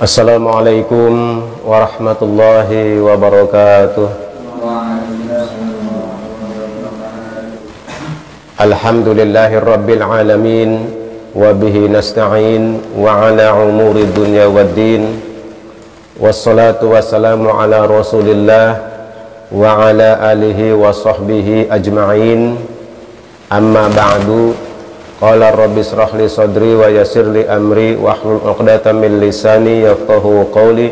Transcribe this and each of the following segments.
Assalamualaikum warahmatullahi wabarakatuh. Alhamdulillahi rabbil alamin, wa bihi nasta'in wa ala umuri dunya waddin, wassalatu wassalamu ala rasulillah wa ala alihi wa sahbihi ajma'in. Amma ba'du. Qala rabbi israh li sadri wa yassir li amri wahlul 'uqdatam min lisani yafqahu qawli.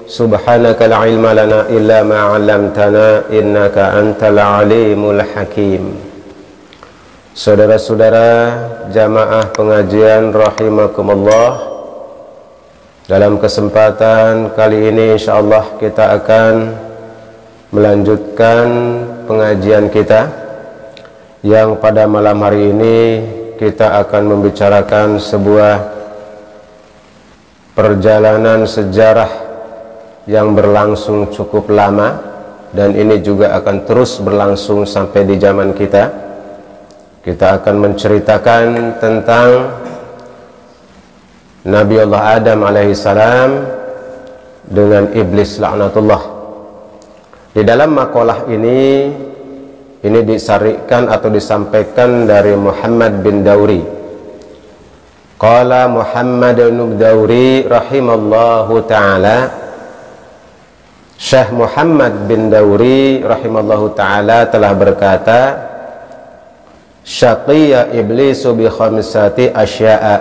Subhanaka la ilma lana illa ma 'allamtana innaka antal alimul hakim. Saudara-saudara jamaah pengajian rahimakumullah, dalam kesempatan kali ini insyaallah kita akan melanjutkan pengajian kita yang pada malam hari ini kita akan membicarakan sebuah perjalanan sejarah yang berlangsung cukup lama, dan ini juga akan terus berlangsung sampai di zaman kita. Kita akan menceritakan tentang Nabi Allah Adam alaihissalam dengan iblis laknatullah. Di dalam makalah ini disarikan atau disampaikan dari Muhammad bin Dauri. Qala Muhammad bin Dauri rahimallahu ta'ala, Syekh Muhammad bin Dauri rahimallahu ta'ala telah berkata, syaqiya iblisu bi khamsati asya'a,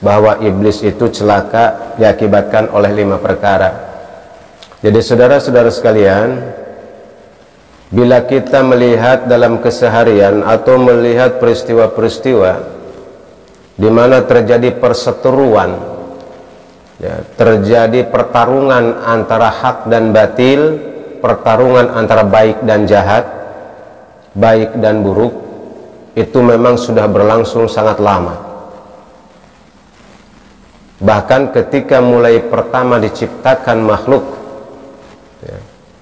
bahwa iblis itu celaka diakibatkan oleh 5 perkara. Jadi saudara-saudara sekalian, bila kita melihat dalam keseharian atau melihat peristiwa-peristiwa di mana terjadi perseteruan, ya, terjadi pertarungan antara hak dan batil, pertarungan antara baik dan jahat, baik dan buruk, itu memang sudah berlangsung sangat lama. Bahkan ketika mulai pertama diciptakan makhluk,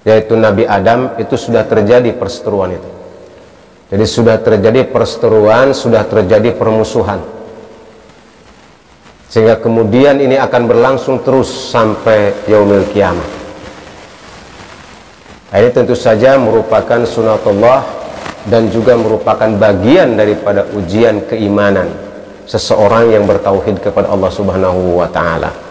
yaitu Nabi Adam, itu sudah terjadi perseteruan itu. Jadi sudah terjadi perseteruan, sudah terjadi permusuhan, sehingga kemudian ini akan berlangsung terus sampai yaumil kiamah. Ini tentu saja merupakan sunatullah dan juga merupakan bagian daripada ujian keimanan seseorang yang bertauhid kepada Allah Subhanahu wa ta'ala.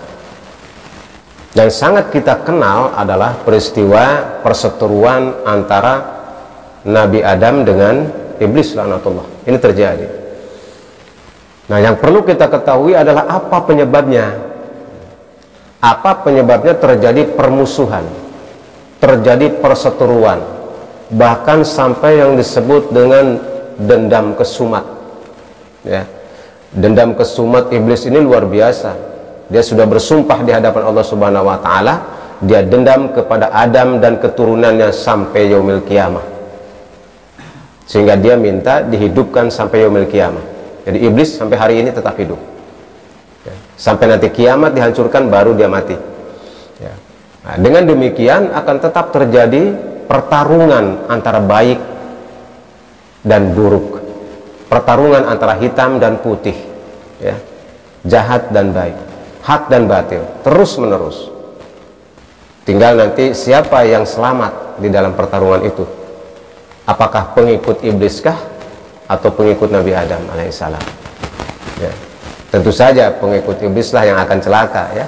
Yang sangat kita kenal adalah peristiwa perseteruan antara Nabi Adam dengan iblis laknatullah. Ini terjadi. Nah, yang perlu kita ketahui adalah apa penyebabnya. Apa penyebabnya terjadi permusuhan, terjadi perseteruan, bahkan sampai yang disebut dengan dendam kesumat. Ya. Dendam kesumat iblis ini luar biasa. Dia sudah bersumpah di hadapan Allah Subhanahu wa ta'ala, dia dendam kepada Adam dan keturunannya sampai yaumil kiamah, sehingga dia minta dihidupkan sampai yaumil kiamah. Jadi iblis sampai hari ini tetap hidup, ya. Sampai nanti kiamat dihancurkan baru dia mati, ya. Nah, dengan demikian akan tetap terjadi pertarungan antara baik dan buruk, pertarungan antara hitam dan putih, ya, jahat dan baik, hak dan batil, terus menerus. Tinggal nanti siapa yang selamat di dalam pertarungan itu, apakah pengikut ibliskah atau pengikut Nabi Adam alaihissalam, ya. Tentu saja pengikut iblislah yang akan celaka, ya.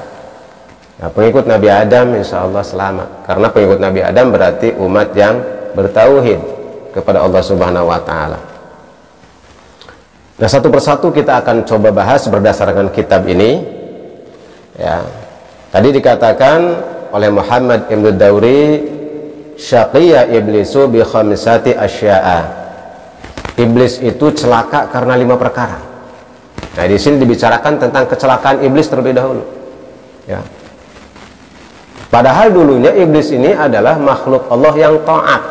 Nah, pengikut Nabi Adam insya Allah selamat, karena pengikut Nabi Adam berarti umat yang bertauhid kepada Allah Subhanahu wa ta'ala. Nah, satu persatu kita akan coba bahas berdasarkan kitab ini, ya. Tadi dikatakan oleh Muhammad ibn Dauri, syaqiya iblisu bi khamsati asya'a, iblis itu celaka karena 5 perkara. Nah, di sini dibicarakan tentang kecelakaan iblis terlebih dahulu, ya. Padahal dulunya iblis ini adalah makhluk Allah yang taat.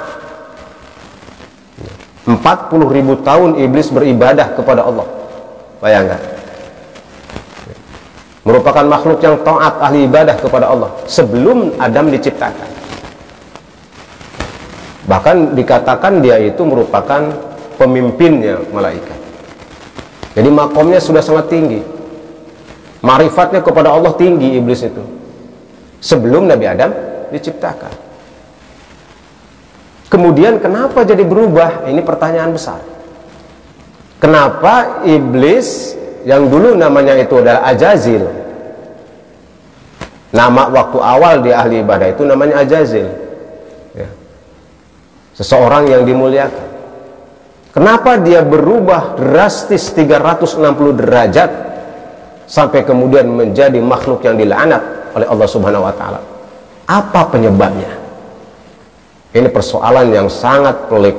40.000 tahun iblis beribadah kepada Allah. Bayangkan, merupakan makhluk yang taat, ahli ibadah kepada Allah sebelum Adam diciptakan. Bahkan dikatakan dia itu merupakan pemimpinnya malaikat. Jadi makomnya sudah sangat tinggi. Marifatnya kepada Allah tinggi iblis itu sebelum Nabi Adam diciptakan. Kemudian kenapa jadi berubah? Ini pertanyaan besar. Kenapa iblis yang dulu namanya itu adalah Ajazil, nama waktu awal dia ahli ibadah itu namanya Ajazil ya. Seseorang yang dimuliakan. Kenapa dia berubah drastis 360 derajat sampai kemudian menjadi makhluk yang dilaknat oleh Allah Subhanahu wa taala? Apa penyebabnya? Ini persoalan yang sangat pelik,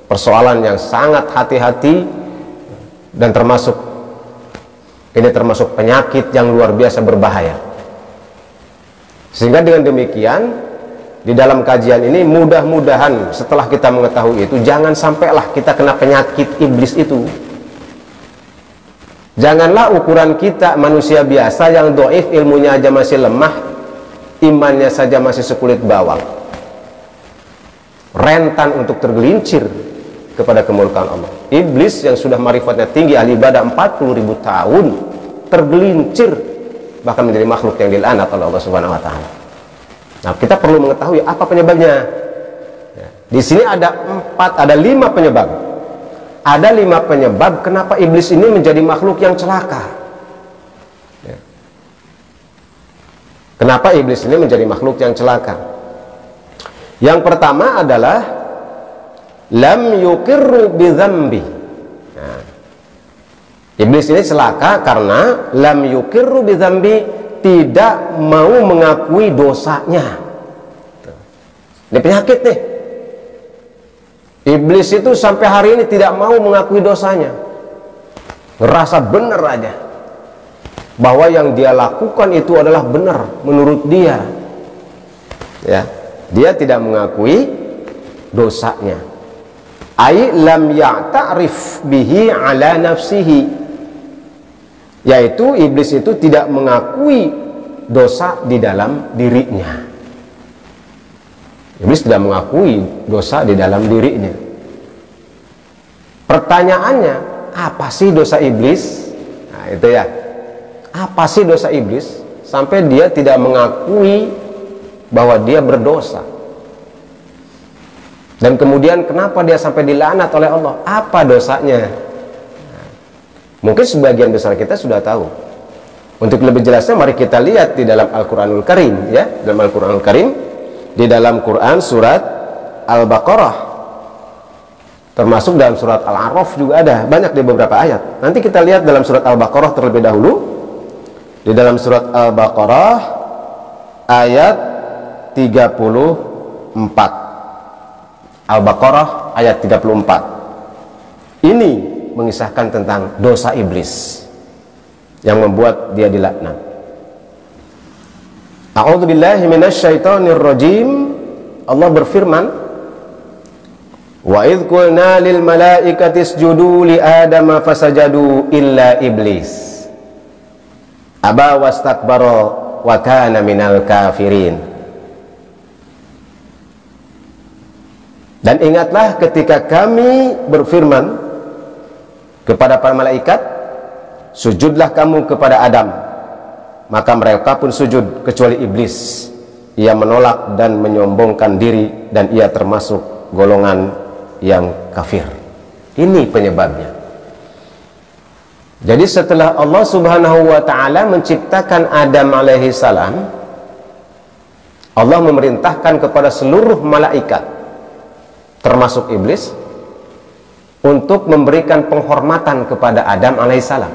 persoalan yang sangat hati-hati, dan termasuk penyakit yang luar biasa berbahaya. Sehingga dengan demikian di dalam kajian ini mudah-mudahan setelah kita mengetahui itu, jangan sampailah kita kena penyakit iblis itu. Janganlah ukuran kita manusia biasa yang doif, ilmunya aja masih lemah, imannya saja masih sekulit bawang, rentan untuk tergelincir kepada kemurkaan Allah. Iblis yang sudah marifatnya tinggi, ahli ibadah 40.000 tahun, tergelincir bahkan menjadi makhluk yang dilaknat oleh Allah Subhanahu wa taala. Nah, kita perlu mengetahui apa penyebabnya. Ya, di sini ada 5 penyebab. Ada 5 penyebab kenapa iblis ini menjadi makhluk yang celaka. Ya. Kenapa iblis ini menjadi makhluk yang celaka? Yang pertama adalah lam yuqirru bidzambi. Nah, iblis ini celaka karena lam yuqirru bidzambi, tidak mau mengakui dosanya. Ini penyakit nih. Iblis itu sampai hari ini tidak mau mengakui dosanya. Ngerasa benar aja bahwa yang dia lakukan itu adalah benar menurut dia. Ya, dia tidak mengakui dosanya. Ai lam ya'tarif bihi ala nafsihi, yaitu iblis itu tidak mengakui dosa di dalam dirinya. Iblis tidak mengakui dosa di dalam dirinya. Pertanyaannya, apa sih dosa iblis? Nah, itu ya. Apa sih dosa iblis sampai dia tidak mengakui bahwa dia berdosa? Dan kemudian kenapa dia sampai dilaknat oleh Allah? Apa dosanya? Mungkin sebagian besar kita sudah tahu. Untuk lebih jelasnya mari kita lihat di dalam Al-Qur'anul Karim ya, dalam Al-Qur'anul Karim, di dalam Quran surat Al-Baqarah, termasuk dalam surat Al-A'raf juga ada, banyak di beberapa ayat. Nanti kita lihat dalam surat Al-Baqarah terlebih dahulu. Di dalam surat Al-Baqarah ayat 34. Al-Baqarah ayat 34. Ini mengisahkan tentang dosa iblis yang membuat dia dilaknat. A'udzubillahi minasyaitonir rajim. Allah berfirman, wa idh qulna lil malaikati isjudu li adama fasajadu illa iblis aba wastakbara wa kana minal kafirin. Dan ingatlah ketika kami berfirman kepada para malaikat, sujudlah kamu kepada Adam, maka mereka pun sujud kecuali iblis. Ia menolak dan menyombongkan diri, dan ia termasuk golongan yang kafir. Ini penyebabnya. Jadi setelah Allah Subhanahu wa ta'ala menciptakan Adam alaihi salam, Allah memerintahkan kepada seluruh malaikat, termasuk iblis, untuk memberikan penghormatan kepada Adam alaihissalam.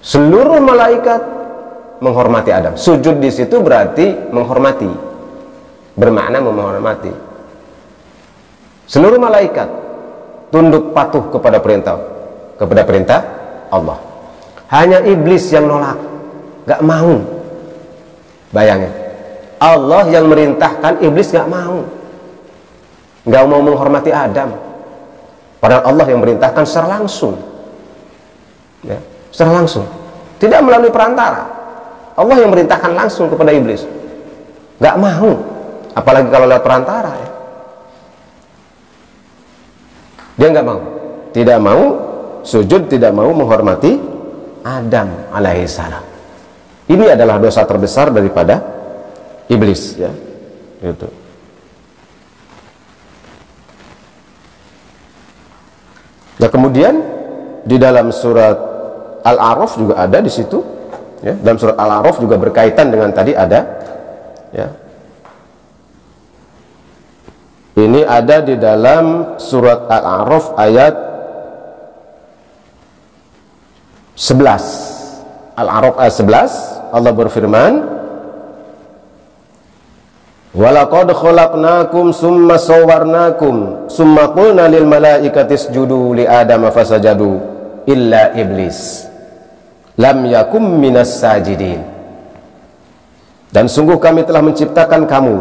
Seluruh malaikat menghormati Adam. Sujud di situ berarti menghormati, bermakna menghormati. Seluruh malaikat tunduk patuh kepada perintah Allah. Hanya iblis yang nolak, gak mau. Bayangin, Allah yang merintahkan, iblis gak mau. Nggak mau menghormati Adam, padahal Allah yang merintahkan secara langsung ya, secara langsung, tidak melalui perantara. Allah yang merintahkan langsung kepada iblis, nggak mau, apalagi kalau lewat perantara ya. Dia nggak mau, tidak mau sujud, tidak mau menghormati Adam alaihissalam. Ini adalah dosa terbesar daripada iblis, ya. Gitu. Nah, kemudian di dalam surat Al-A'raf juga ada di situ, ya. Dalam surat Al-A'raf juga berkaitan dengan tadi ada, ya. Ini ada di dalam surat Al-A'raf ayat 11. Al-A'raf ayat 11, Allah berfirman, "Walaqad khalaqnakum summa sawwarnakum summa qulna lil malaikati isjudu li adama fasajadu illa iblis lam yakum minas sajidin." Dan sungguh kami telah menciptakan kamu,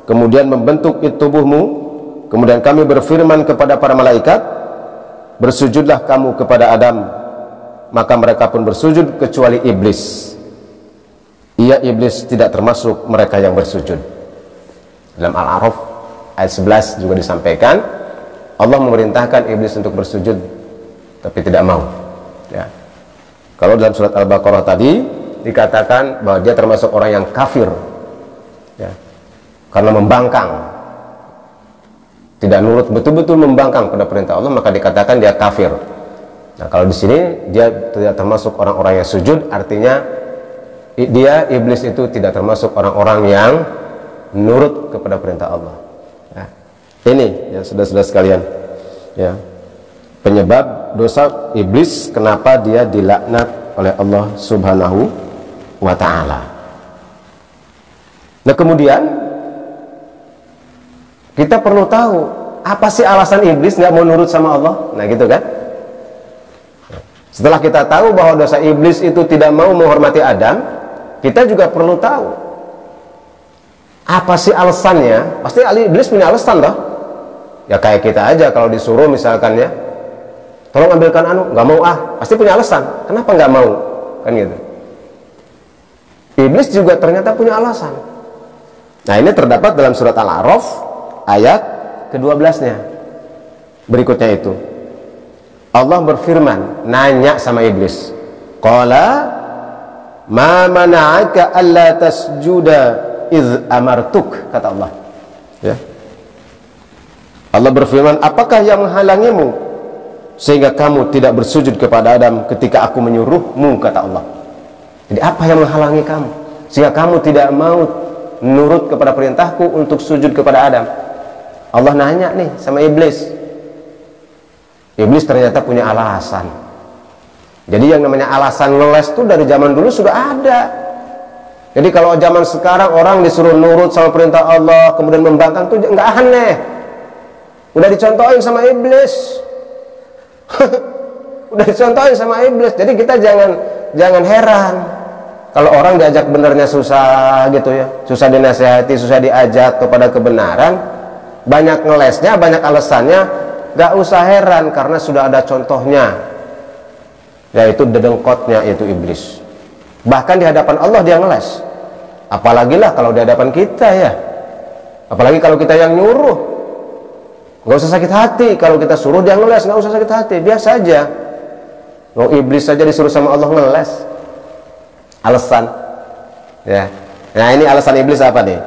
kemudian membentuk tubuhmu, kemudian kami berfirman kepada para malaikat, bersujudlah kamu kepada Adam, maka mereka pun bersujud kecuali iblis. Ia iblis tidak termasuk mereka yang bersujud. Dalam Al-A'raf ayat 11 juga disampaikan, Allah memerintahkan iblis untuk bersujud tapi tidak mau, ya. Kalau dalam surat Al-Baqarah tadi dikatakan bahwa dia termasuk orang yang kafir, ya, karena membangkang, tidak nurut, betul-betul membangkang pada perintah Allah, maka dikatakan dia kafir. Nah, kalau di sini dia tidak termasuk orang-orang yang sujud, artinya dia iblis itu tidak termasuk orang-orang yang nurut kepada perintah Allah. Ya. Ini ya saudara-saudara sekalian, ya, penyebab dosa iblis, kenapa dia dilaknat oleh Allah Subhanahu wa ta'ala. Nah, kemudian kita perlu tahu apa sih alasan iblis nggak mau nurut sama Allah. Nah, gitu kan. Setelah kita tahu bahwa dosa iblis itu tidak mau menghormati Adam, kita juga perlu tahu apa sih alasannya. Pasti iblis punya alasan toh. Ya kayak kita aja kalau disuruh misalkan, ya, tolong ambilkan nggak mau, pasti punya alasan kenapa nggak mau, kan gitu. Iblis juga ternyata punya alasan. Nah, ini terdapat dalam surat Al-A'raf ayat ke-12-nya. Berikutnya itu Allah berfirman, nanya sama iblis, qala ma mana'aka alla tasjuda iz amartuk, kata Allah, ya. Allah berfirman, apakah yang menghalangimu sehingga kamu tidak bersujud kepada Adam ketika aku menyuruhmu, kata Allah. Jadi apa yang menghalangi kamu sehingga kamu tidak mau nurut kepada perintahku untuk sujud kepada Adam? Allah nanya nih sama iblis. Iblis ternyata punya alasan. Jadi yang namanya alasan ngeles itu dari zaman dulu sudah ada. Jadi kalau zaman sekarang orang disuruh nurut sama perintah Allah kemudian membangkang tuh nggak aneh. Udah dicontohin sama iblis. Udah dicontohin sama iblis. Jadi kita jangan heran kalau orang diajak benernya susah gitu, ya. Susah dinasihati, susah diajak kepada kebenaran. Banyak ngelesnya, banyak alasannya. Gak usah heran karena sudah ada contohnya, yaitu dedengkotnya, yaitu iblis. Bahkan di hadapan Allah dia ngeles, apalagi lah kalau di hadapan kita, ya. Apalagi kalau kita yang nyuruh. Gak usah sakit hati kalau kita suruh dia ngeles, gak usah sakit hati, biasa aja. Mau iblis saja disuruh sama Allah ngeles. Alasan, ya. Nah, ini alasan iblis apa nih?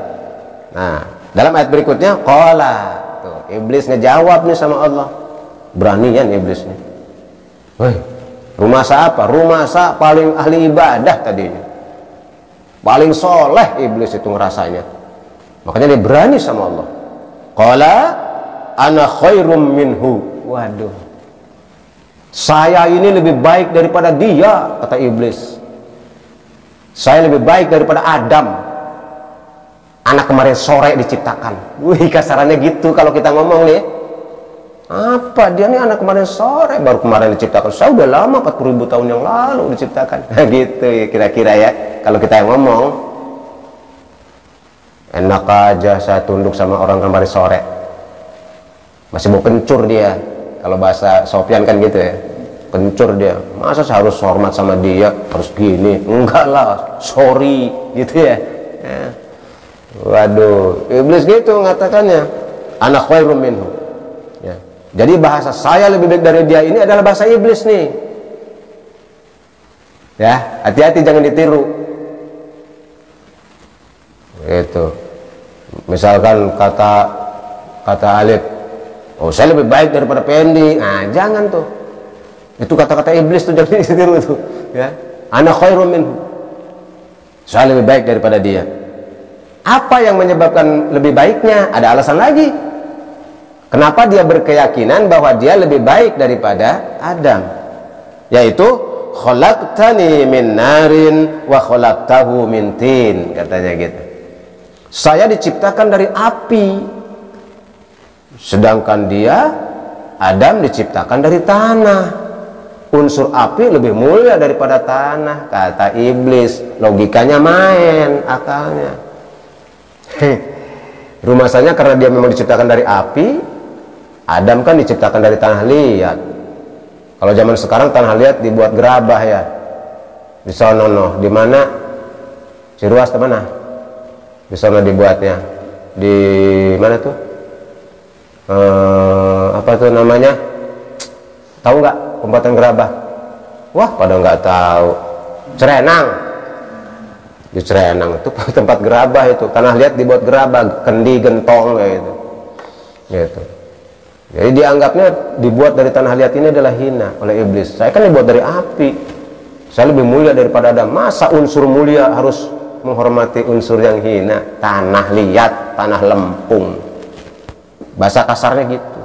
Nah, dalam ayat berikutnya, qala, iblis ngejawab nih sama Allah. Beranian iblis nih. Woi, rumasa apa? Rumasa paling ahli ibadah tadinya, paling soleh iblis itu ngerasanya. Makanya dia berani sama Allah. Qala ana khairum minhu. Waduh, saya ini lebih baik daripada dia, kata iblis. Saya lebih baik daripada Adam, anak kemarin sore diciptakan. Wih, kasarannya gitu kalau kita ngomong nih. Apa dia nih anak kemarin sore, baru kemarin diciptakan. Saya udah lama, 40.000 tahun yang lalu diciptakan. Gitu ya, kira-kira, ya. Kalau kita yang ngomong, enak aja saya tunduk sama orang kemarin sore. Masih mau kencur dia. Kalau bahasa Sofyan kan gitu, ya. Kencur dia. Masa saya harus hormat sama dia, harus gini? Enggak lah, sorry, gitu ya. Ya. Waduh, iblis gitu mengatakannya, ana khairum minhu, ya. Jadi bahasa saya lebih baik dari dia ini adalah bahasa iblis nih. Ya, hati-hati jangan ditiru. Itu. Misalkan kata Alif, oh saya lebih baik daripada Pendi. Nah, jangan tuh. Itu kata-kata iblis tuh, jangan ditiru itu. Ya. Ana khairum minhu. Saya lebih baik daripada dia. Apa yang menyebabkan lebih baiknya? Ada alasan lagi. Kenapa dia berkeyakinan bahwa dia lebih baik daripada Adam? Yaitu khalaqtani min narin wa khalaqtahu min tin, katanya gitu. Saya diciptakan dari api, sedangkan dia, Adam, diciptakan dari tanah. Unsur api lebih mulia daripada tanah, kata iblis. Logikanya main, akalnya. Rumasanya karena dia memang diciptakan dari api, Adam kan diciptakan dari tanah liat. Kalau zaman sekarang tanah liat dibuat gerabah ya. Di sono, di mana? Ciruas ke mana? Di sana dibuatnya. Di mana tuh? Apa tuh namanya? Tahu nggak pembuatan gerabah? Wah, pada nggak tahu. Cerenang. Di Cerenang itu tempat gerabah itu. Tanah liat dibuat gerabah, kendi, gentong kayak gitu. Gitu. Jadi dianggapnya dibuat dari tanah liat ini adalah hina oleh iblis. Saya kan dibuat dari api. Saya lebih mulia daripada Adam. Masa unsur mulia harus menghormati unsur yang hina? Tanah liat, tanah lempung. Bahasa kasarnya gitu.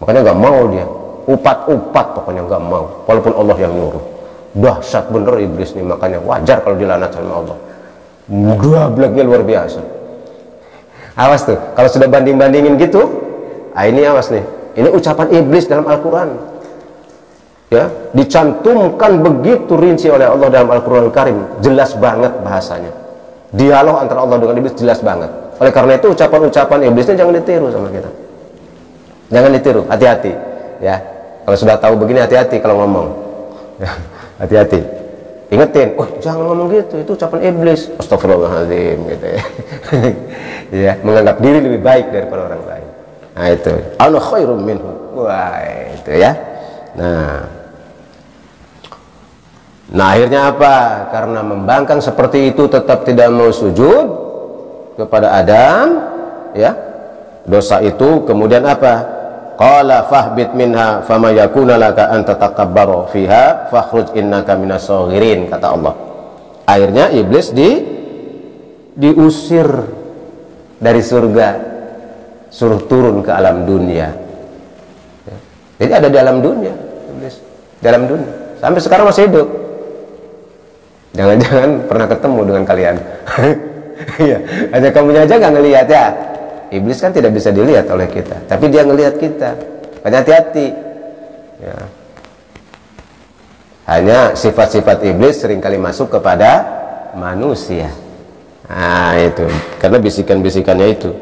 Makanya nggak mau dia. Upat-upat pokoknya nggak mau. Walaupun Allah yang nyuruh. Dahsyat bener iblis nih. Makanya wajar kalau dilaknat sama Allah. Gableknya luar biasa. Awas tuh. Kalau sudah banding-bandingin gitu, ini awas nih. Ini ucapan iblis dalam Al-Quran. Ya, dicantumkan begitu rinci oleh Allah dalam Al-Quran Karim. Jelas banget bahasanya. Dialog antara Allah dengan iblis jelas banget. Oleh karena itu ucapan-ucapan iblisnya jangan ditiru sama kita. Jangan ditiru, hati-hati. Ya, kalau sudah tahu begini hati-hati kalau ngomong. Ya, hati-hati. Ingetin, oh jangan ngomong gitu, itu ucapan iblis. Astagfirullahaladzim gitu ya. Ya, menganggap diri lebih baik daripada orang lain. Nah itu, ana khairum minhu. Wah, itu ya. Nah akhirnya apa? Karena membangkang seperti itu tetap tidak mau sujud kepada Adam, ya. Dosa itu kemudian apa? Qala fahbit minha fama yakuna laka an tatakabbaru fiha fakhruj innaka minas saghirin, kata Allah. Akhirnya iblis diusir dari surga, suruh turun ke alam dunia. Jadi ada di alam dunia iblis, di alam dunia. Sampai sekarang masih hidup. Jangan-jangan pernah ketemu dengan kalian. Iya, hanya kamunya aja nggak ngelihat ya. Iblis kan tidak bisa dilihat oleh kita, tapi dia ngelihat kita. Makanya hati-hati. Ya. Hanya sifat-sifat iblis seringkali masuk kepada manusia. Nah itu, karena bisikan-bisikannya itu.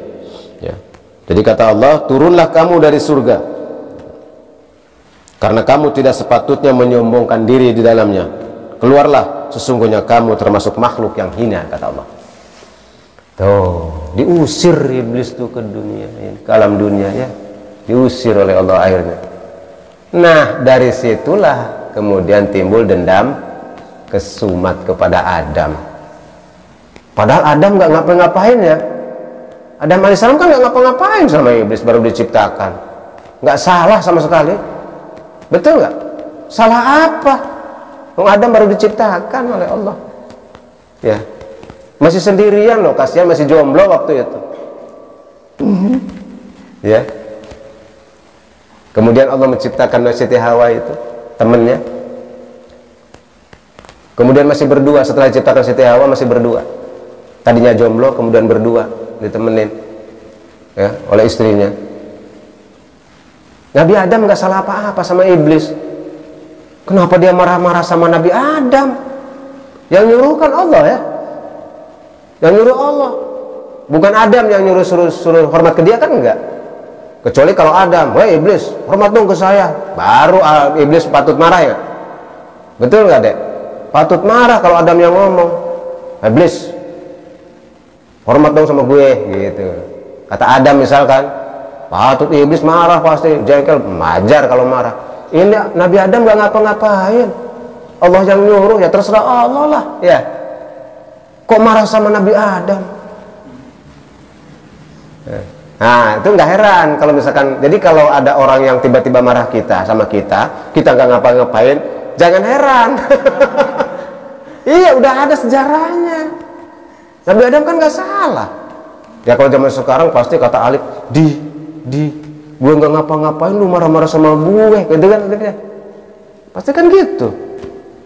Ya. Jadi kata Allah, turunlah kamu dari surga, karena kamu tidak sepatutnya menyombongkan diri di dalamnya. Keluarlah, sesungguhnya kamu termasuk makhluk yang hina, kata Allah. Tuh, diusir iblis tuh ke dunia, ke alam dunia ya, diusir oleh Allah akhirnya. Nah dari situlah kemudian timbul dendam kesumat kepada Adam. Padahal Adam nggak ngapa-ngapain ya. Adam alaihissalam kan nggak ngapa-ngapain sama iblis, baru diciptakan, nggak salah sama sekali. Betul nggak? Salah apa? Adam baru diciptakan oleh Allah. Ya. Masih sendirian loh, kasihan masih jomblo waktu itu. Ya. Kemudian Allah menciptakan Siti Hawa itu, temennya. Kemudian masih berdua, setelah diciptakan Siti Hawa masih berdua. Tadinya jomblo, kemudian berdua, ditemenin ya, oleh istrinya. Nabi Adam nggak salah apa-apa sama iblis. Kenapa dia marah-marah sama Nabi Adam? Yang nyuruh kan Allah ya. Yang nyuruh Allah, bukan Adam yang nyuruh suruh hormat ke dia kan enggak. Kecuali kalau Adam, wah iblis hormat dong ke saya, baru iblis patut marah ya. Betul nggak dek? Patut marah kalau Adam yang ngomong, iblis hormat dong sama gue gitu. Kata Adam misalkan, patut iblis marah pasti, jengkel, wajar kalau marah. Ini Nabi Adam nggak ngapa-ngapain, Allah yang nyuruh, ya terserah Allah lah, ya. Kok marah sama Nabi Adam? Nah, itu nggak heran kalau misalkan, jadi kalau ada orang yang tiba-tiba marah sama kita nggak ngapa-ngapain, jangan heran. Iya, udah ada sejarahnya. Nabi Adam kan nggak salah. Ya kalau zaman sekarang pasti kata Alif, gue nggak ngapa-ngapain, lu marah-marah sama gue, gitu kan? Pasti kan gitu.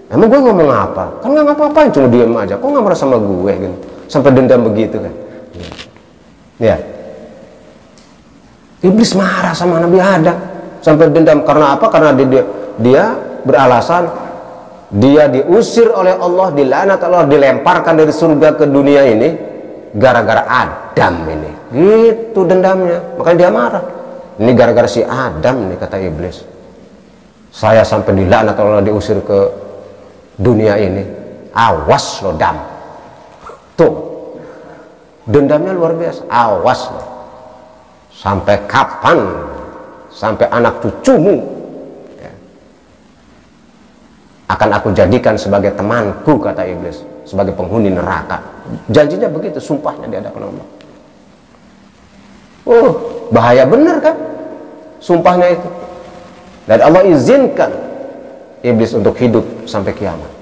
Emang gue ngomong apa? Kan nggak ngapa-ngapain, cuma diem aja. Kok nggak marah sama gue? Gitu. Sampai dendam begitu kan? Ya. Iblis marah sama Nabi Adam sampai dendam karena apa? Karena dia beralasan dia diusir oleh Allah, dilaknat Allah, dilemparkan dari surga ke dunia ini gara-gara Adam ini. Gitu dendamnya. Makanya dia marah. Ini gara-gara si Adam nih, kata iblis. Saya sampai dilaknat Allah, diusir ke dunia ini. Awas lo Dam. Tuh. Dendamnya luar biasa. Awas lo. Sampai kapan? Sampai anak cucumu ya, akan aku jadikan sebagai temanku, kata iblis, sebagai penghuni neraka. Janjinya begitu, sumpahnya di hadapan Allah. Oh, bahaya bener kan sumpahnya itu. Dan Allah izinkan iblis untuk hidup sampai kiamat,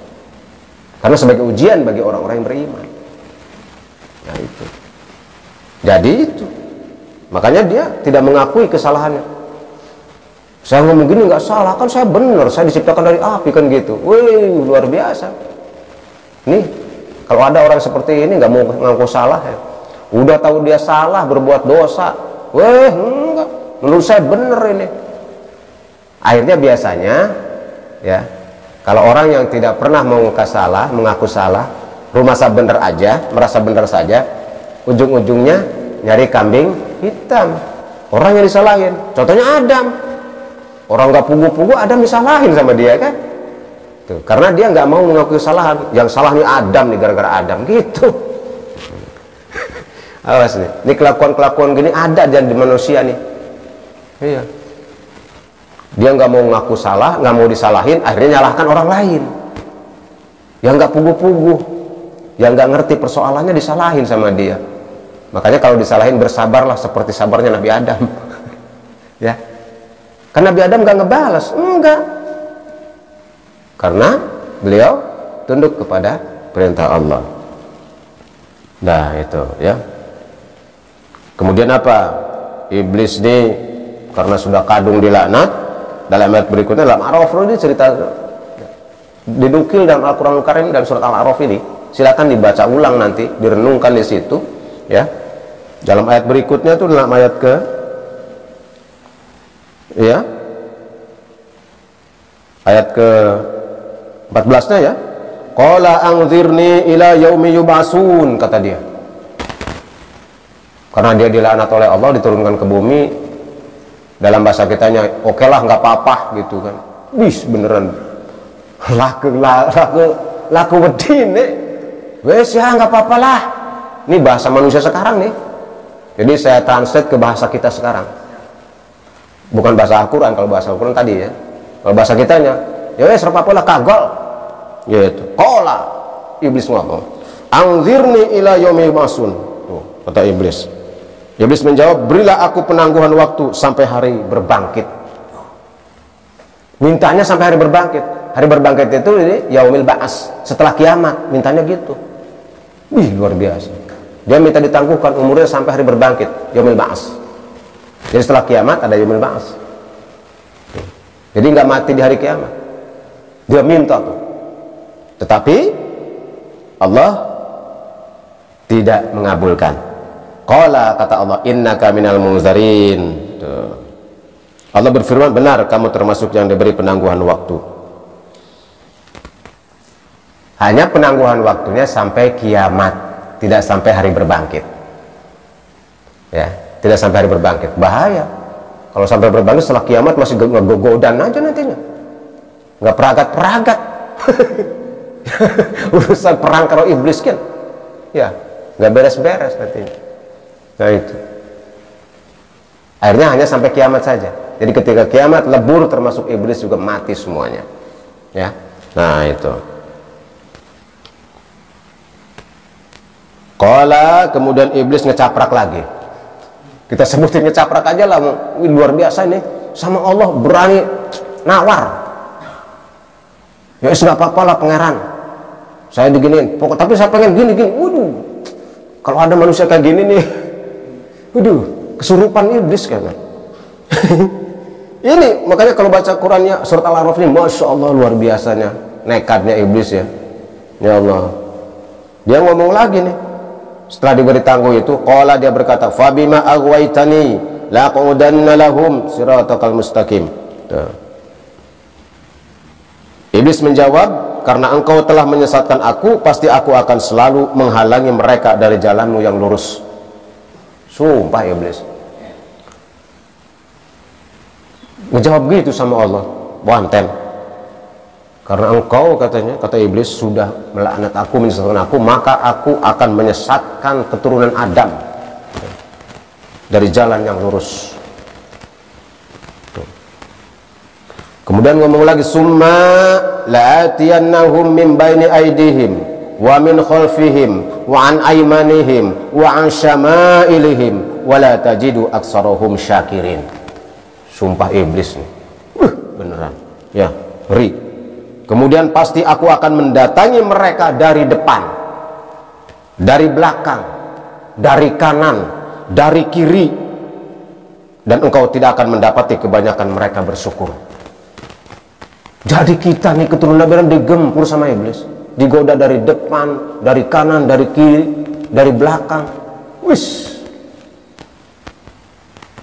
karena sebagai ujian bagi orang-orang yang beriman. Nah itu. Jadi itu, makanya dia tidak mengakui kesalahannya. Saya ngomong gini nggak salah, kan saya benar, saya diciptakan dari api, kan gitu. Wih, luar biasa. Nih, kalau ada orang seperti ini nggak mau ngaku salah ya. Udah tahu dia salah, berbuat dosa. Wih, enggak. Menurut saya benar ini. Akhirnya biasanya ya, kalau orang yang tidak pernah mengaku salah, merasa benar aja, merasa benar saja, ujung-ujungnya nyari kambing hitam. Orang yang disalahin, contohnya Adam. Orang nggak pugu-pugu, Adam disalahin sama dia kan? Tuh, karena dia nggak mau mengakui kesalahan. Yang salah nih Adam nih, gara-gara Adam gitu. Awas nih, ini kelakuan-kelakuan gini ada di manusia nih. Iya. Dia nggak mau ngaku salah, nggak mau disalahin, akhirnya nyalahkan orang lain. Yang nggak pugu-pugu, yang nggak ngerti persoalannya disalahin sama dia. Makanya kalau disalahin bersabarlah seperti sabarnya Nabi Adam. Ya. Karena Nabi Adam nggak ngebalas, enggak. Karena beliau tunduk kepada perintah Allah. Nah itu ya. Kemudian apa? Iblis ini karena sudah kadung dilaknat, dalam ayat berikutnya dalam Al-A'raf ini cerita dinukil dalam Al-Quran Al-Karim dan surat Al-A'raf ini. Silakan dibaca ulang nanti, direnungkan di situ ya. Dalam ayat berikutnya itu dalam ayat ke ya, ayat ke 14-nya ya. Qala anzirni ila yaumi yub'atsun, kata dia. Karena dia dilaknat oleh Allah, diturunkan ke bumi. Dalam bahasa kitanya, oke lah nggak apa-apa gitu kan. Wis beneran laku wedine. Wes ya nggak apa-apa lah. Ini bahasa manusia sekarang nih. Jadi saya translate ke bahasa kita sekarang. Bukan bahasa Al-Quran, kalau bahasa Al-Quran tadi ya. Kalau bahasa kitanya, ya wes apa-apalah kagol. Yaitu qala, iblis ngomong, anzirni ila yaumi yub'atsun. Tuh, kata iblis. Iblis menjawab, berilah aku penangguhan waktu sampai hari berbangkit. Mintanya sampai hari berbangkit. Hari berbangkit itu ini yaumil ba'as, setelah kiamat, mintanya gitu. Wih, luar biasa. Dia minta ditangguhkan umurnya sampai hari berbangkit, yaumil ba'as. Jadi setelah kiamat ada yaumil ba'as. Jadi nggak mati di hari kiamat. Dia minta tuh. Tetapi Allah tidak mengabulkan. Qala, kata Allah, innaka minal munzarin. Allah berfirman, benar kamu termasuk yang diberi penangguhan waktu. Hanya penangguhan waktunya sampai kiamat, tidak sampai hari berbangkit. Ya, tidak sampai hari berbangkit. Bahaya. Kalau sampai berbangkit setelah kiamat masih gogodan aja nantinya. Nggak peragat-peragat. Urusan perang kalau iblis kan. Ya, nggak beres-beres nantinya. Nah itu. Akhirnya hanya sampai kiamat saja. Jadi ketika kiamat lebur termasuk iblis juga mati semuanya. Ya. Nah itu. Qala, kemudian iblis ngecaprak lagi. Kita sebutin ngecaprak aja lah, luar biasa nih, sama Allah berani nawar. Ya nggak apa-apa lah pangeran, saya diginiin, pokok, tapi saya pengen gini. Waduh, kalau ada manusia kayak gini nih, waduh, kesurupan iblis kan. Ini makanya kalau baca Qurannya surat Al-A'raf ini, masya Allah luar biasanya nekatnya iblis ya. Ya Allah, dia ngomong lagi nih. Setelah diberi tangguh itu, qala, dia berkata, fabima aghwaytani laqudanna lahum siratakal mustaqim. Iblis menjawab, karena engkau telah menyesatkan aku, pasti aku akan selalu menghalangi mereka dari jalanmu yang lurus. Sumpah iblis menjawab gitu sama Allah, Wanten, karena engkau, katanya, kata iblis, sudah melaknat aku, menyesatkan aku, maka aku akan menyesatkan keturunan Adam dari jalan yang lurus. Tuh. Kemudian ngomong lagi, summa la'atiyannahum min baini aydihim wa min khalfihim wa an aymanihim wa an syama'ilihim wa la tajidu aktsarahum syakirin. Sumpah iblis nih, beneran ya, ngeri. Kemudian pasti aku akan mendatangi mereka dari depan, dari belakang, dari kanan, dari kiri, dan engkau tidak akan mendapati kebanyakan mereka bersyukur. Jadi kita nih keturunan Nabi Adam digempur sama iblis, digoda dari depan, dari kanan, dari kiri, dari belakang. Wis,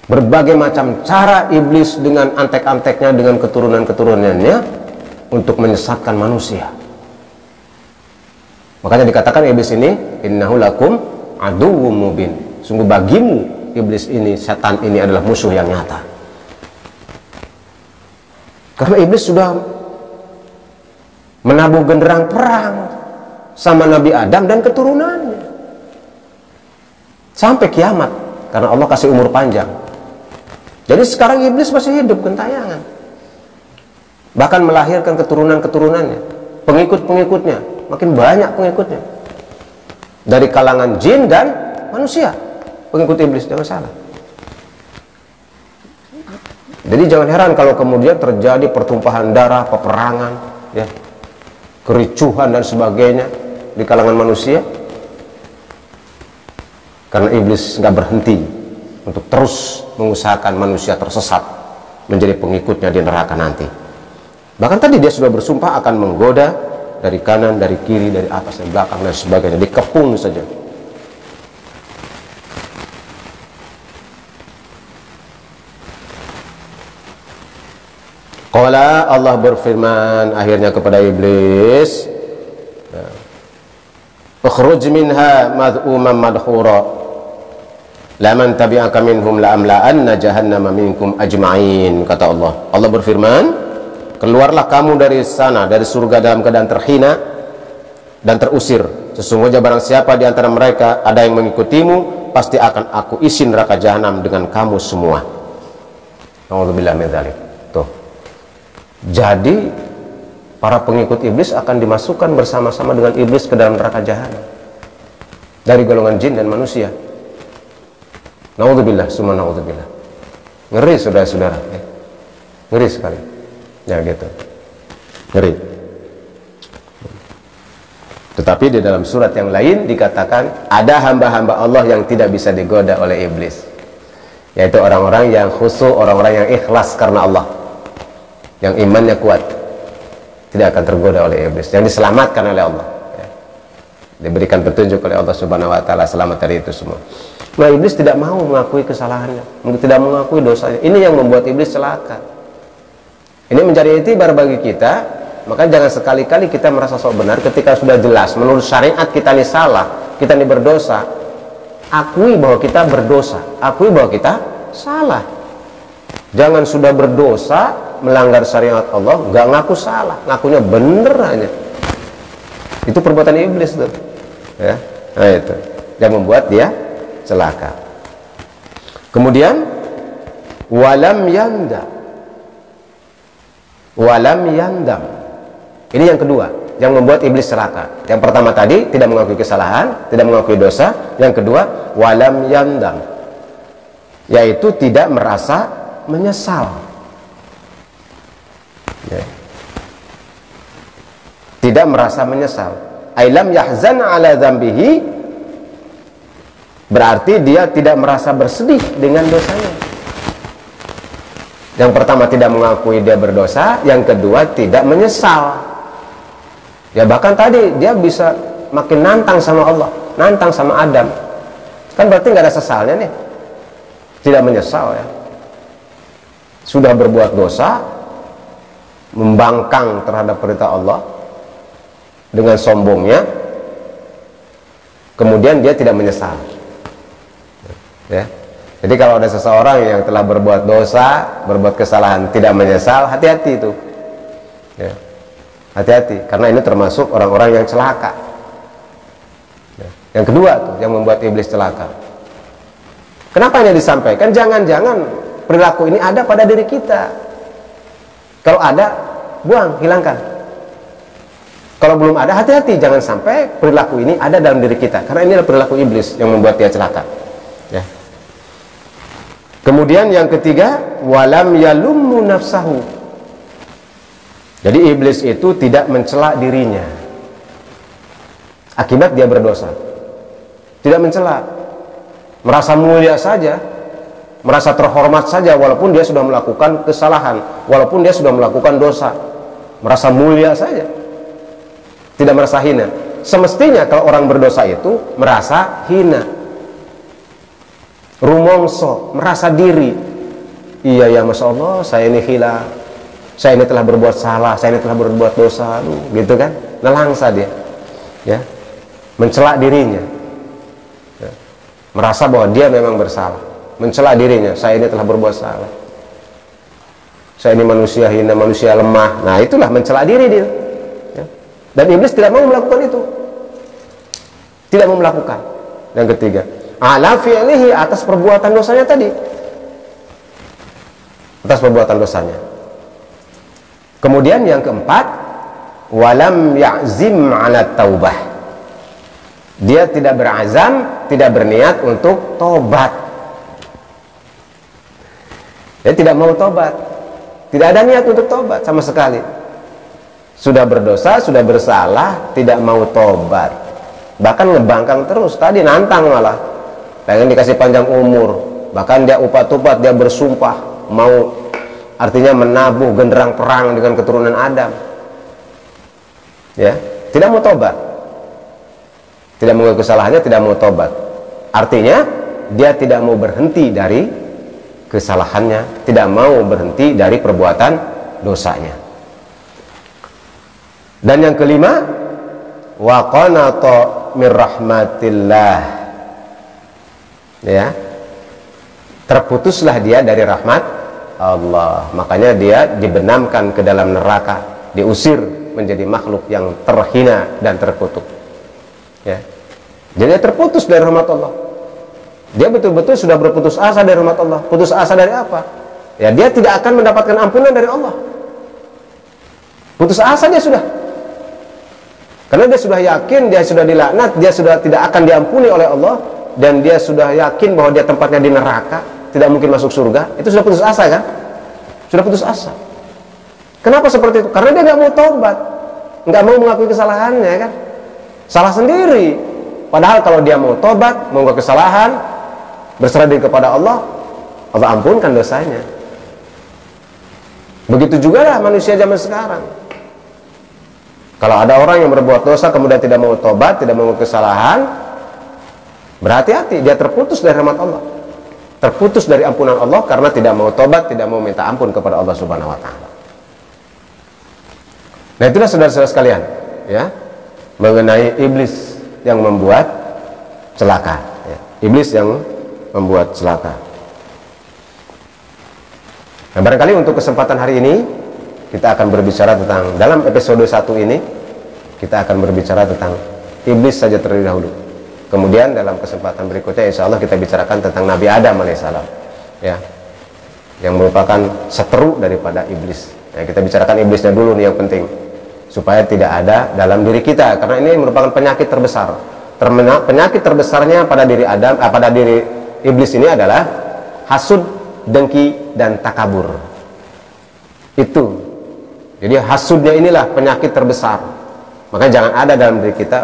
berbagai macam cara iblis dengan antek-anteknya, dengan keturunan-keturunannya untuk menyesatkan manusia. Makanya dikatakan iblis ini, innahu lakum aduwwum mubin. Sungguh bagimu iblis ini, setan ini adalah musuh yang nyata. Karena iblis sudah menabuh genderang perang sama Nabi Adam dan keturunannya sampai kiamat, karena Allah kasih umur panjang. Jadi sekarang iblis masih hidup gentayangan, bahkan melahirkan keturunan-keturunannya, pengikut-pengikutnya, makin banyak pengikutnya dari kalangan jin dan manusia. Pengikut iblis, jangan salah. Jadi jangan heran kalau kemudian terjadi pertumpahan darah, peperangan, ya, kericuhan dan sebagainya di kalangan manusia, karena iblis nggak berhenti untuk terus mengusahakan manusia tersesat menjadi pengikutnya di neraka nanti. Bahkan tadi dia sudah bersumpah akan menggoda dari kanan, dari kiri, dari atas, dari belakang dan sebagainya, dikepung saja. Qala, Allah berfirman akhirnya kepada iblis, ukhruj minha mad'uman madhura laman tabi'aka minhum la'amla'anna jahannama minkum ajma'in. Kata Allah, Allah berfirman, keluarlah kamu dari sana, dari surga, dalam keadaan terhina dan terusir. Sesungguhnya barang siapa di antara mereka ada yang mengikutimu, pasti akan aku isi neraka jahanam dengan kamu semua. Alhamdulillah min dzalik. Tuh. Jadi para pengikut iblis akan dimasukkan bersama-sama dengan iblis ke dalam neraka jahanam dari golongan jin dan manusia. Naudzubillah, summa naudzubillah. Ngeri saudara-saudara, ya. Ngeri sekali. Ya gitu. Ngeri. Tetapi di dalam surat yang lain dikatakan ada hamba-hamba Allah yang tidak bisa digoda oleh iblis, yaitu orang-orang yang khusyuk, orang-orang yang ikhlas karena Allah, yang imannya kuat, tidak akan tergoda oleh iblis, yang diselamatkan oleh Allah, ya. Diberikan petunjuk oleh Allah Subhanahu wa Ta'ala, selamat dari itu semua. Nah, iblis tidak mau mengakui kesalahannya, tidak mengakui dosanya. Ini yang membuat iblis celaka. Ini menjadi itibar bagi kita. Maka jangan sekali-kali kita merasa sok benar ketika sudah jelas menurut syariat kita ini salah, kita ini berdosa. Akui bahwa kita berdosa, akui bahwa kita salah. Jangan sudah berdosa, melanggar syariat Allah, nggak ngaku salah, ngakunya bener aja. Itu perbuatan iblis tuh, ya. Nah itu yang membuat dia celaka. Kemudian walam yandam, Ini yang kedua yang membuat iblis celaka. Yang pertama tadi tidak mengakui kesalahan, tidak mengakui dosa. Yang kedua walam yandam, yaitu tidak merasa menyesal, ya. Tidak merasa menyesal. Ailam yahzan ala dzambihi, berarti dia tidak merasa bersedih dengan dosanya. Yang pertama tidak mengakui dia berdosa, yang kedua tidak menyesal. Ya bahkan tadi dia bisa makin nantang sama Allah, nantang sama Adam. Kan berarti nggak ada sesalnya nih. Tidak menyesal ya. Sudah berbuat dosa, membangkang terhadap perintah Allah dengan sombongnya, kemudian dia tidak menyesal. Ya. Jadi kalau ada seseorang yang telah berbuat dosa, berbuat kesalahan, tidak menyesal, hati-hati itu. Ya. Hati-hati, karena ini termasuk orang-orang yang celaka. Ya. Yang kedua tuh, yang membuat iblis celaka. Kenapa ini disampaikan? Jangan-jangan perilaku ini ada pada diri kita. Kalau ada, buang, hilangkan. Kalau belum ada, hati-hati, jangan sampai perilaku ini ada dalam diri kita, karena ini adalah perilaku iblis yang membuat dia celaka. Ya. Kemudian yang ketiga, walam yalummu nafsahu. Jadi iblis itu tidak mencela dirinya akibat dia berdosa. Tidak mencela, merasa mulia saja, merasa terhormat saja walaupun dia sudah melakukan kesalahan, walaupun dia sudah melakukan dosa, merasa mulia saja, tidak merasa hina. Semestinya kalau orang berdosa itu merasa hina, rumongso, merasa diri. Iya ya, Masya Allah, saya ini hilaf, saya ini telah berbuat salah, saya ini telah berbuat dosa, gitu kan, nelangsa dia, ya, mencela dirinya, ya. Merasa bahwa dia memang bersalah, mencela dirinya, saya ini telah berbuat salah, saya ini manusia hina, manusia lemah. Nah itulah mencela diri dia, ya. Dan iblis tidak mau melakukan itu, tidak mau melakukan. Yang ketiga, ala fi'lihi, atas perbuatan dosanya tadi, atas perbuatan dosanya. Kemudian yang keempat, walam ya'zim 'ala taubah. Dia tidak berazam, tidak berniat untuk tobat. Dia tidak mau tobat. Tidak ada niat untuk tobat sama sekali. Sudah berdosa, sudah bersalah, tidak mau tobat. Bahkan ngebangkang terus, tadi nantang malah. Pengen dikasih panjang umur. Bahkan dia upat-upat, dia bersumpah mau, artinya menabuh genderang perang dengan keturunan Adam. Ya, tidak mau tobat, tidak mengakui kesalahannya, tidak mau tobat. Artinya dia tidak mau berhenti dari kesalahannya, tidak mau berhenti dari perbuatan dosanya. Dan yang kelima, wa qanata mir rahmatillah. Ya, terputuslah dia dari rahmat Allah, makanya dia dibenamkan ke dalam neraka, diusir menjadi makhluk yang terhina dan terkutuk. Ya. Jadi dia terputus dari rahmat Allah. Dia betul-betul sudah berputus asa dari rahmat Allah. Putus asa dari apa? Ya, dia tidak akan mendapatkan ampunan dari Allah. Putus asa dia sudah. Karena dia sudah yakin, dia sudah dilaknat, dia sudah tidak akan diampuni oleh Allah, dan dia sudah yakin bahwa dia tempatnya di neraka, tidak mungkin masuk surga. Itu sudah putus asa kan? Sudah putus asa. Kenapa seperti itu? Karena dia nggak mau taubat, nggak mau mengakui kesalahannya kan? Salah sendiri. Padahal kalau dia mau taubat, mau mengakui kesalahan, berserah diri kepada Allah, Allah ampunkan dosanya. Begitu juga lah manusia zaman sekarang. Kalau ada orang yang berbuat dosa kemudian tidak mau taubat, tidak mau mengakui kesalahan, berhati-hati, dia terputus dari rahmat Allah, terputus dari ampunan Allah karena tidak mau tobat, tidak mau minta ampun kepada Allah Subhanahu wa Ta'ala. Nah, itulah saudara-saudara sekalian, ya, mengenai iblis yang membuat celaka, ya. Iblis yang membuat celaka. Nah, barangkali untuk kesempatan hari ini kita akan berbicara tentang, dalam episode 1 ini kita akan berbicara tentang iblis saja terlebih dahulu. Kemudian dalam kesempatan berikutnya insya Allah kita bicarakan tentang Nabi Adam alaihissalam, ya, yang merupakan seteru daripada iblis. Ya, kita bicarakan iblisnya dulu nih yang penting, supaya tidak ada dalam diri kita, karena ini merupakan penyakit terbesar. Penyakit terbesarnya pada diri Adam, pada diri iblis ini adalah hasud, dengki, dan takabur. Itu. Jadi hasudnya inilah penyakit terbesar. Maka jangan ada dalam diri kita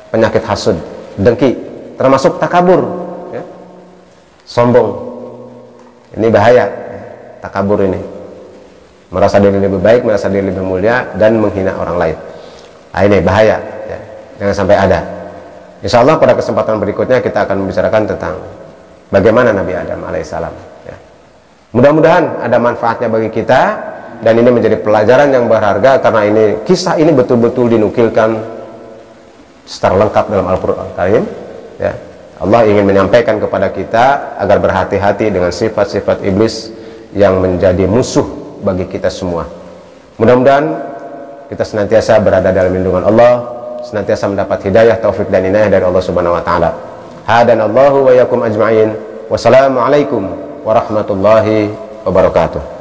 penyakit hasud, dengki, termasuk takabur, ya. Sombong. Ini bahaya, ya. Takabur ini. Merasa diri lebih baik, merasa diri lebih mulia, dan menghina orang lain. Nah, ini bahaya, ya. Jangan sampai ada. Insya Allah pada kesempatan berikutnya kita akan membicarakan tentang bagaimana Nabi Adam alaihissalam, ya. Mudah-mudahan ada manfaatnya bagi kita, dan ini menjadi pelajaran yang berharga, karena ini kisah ini betul-betul dinukilkan secara lengkap dalam Al-Quran Karim, ya. Allah ingin menyampaikan kepada kita agar berhati-hati dengan sifat-sifat iblis yang menjadi musuh bagi kita semua. Mudah-mudahan kita senantiasa berada dalam lindungan Allah, senantiasa mendapat hidayah, taufik, dan inayah dari Allah Subhanahu wa taala. Hadanallahu wa iyyakum ajma'in. Wassalamualaikum warahmatullahi wabarakatuh.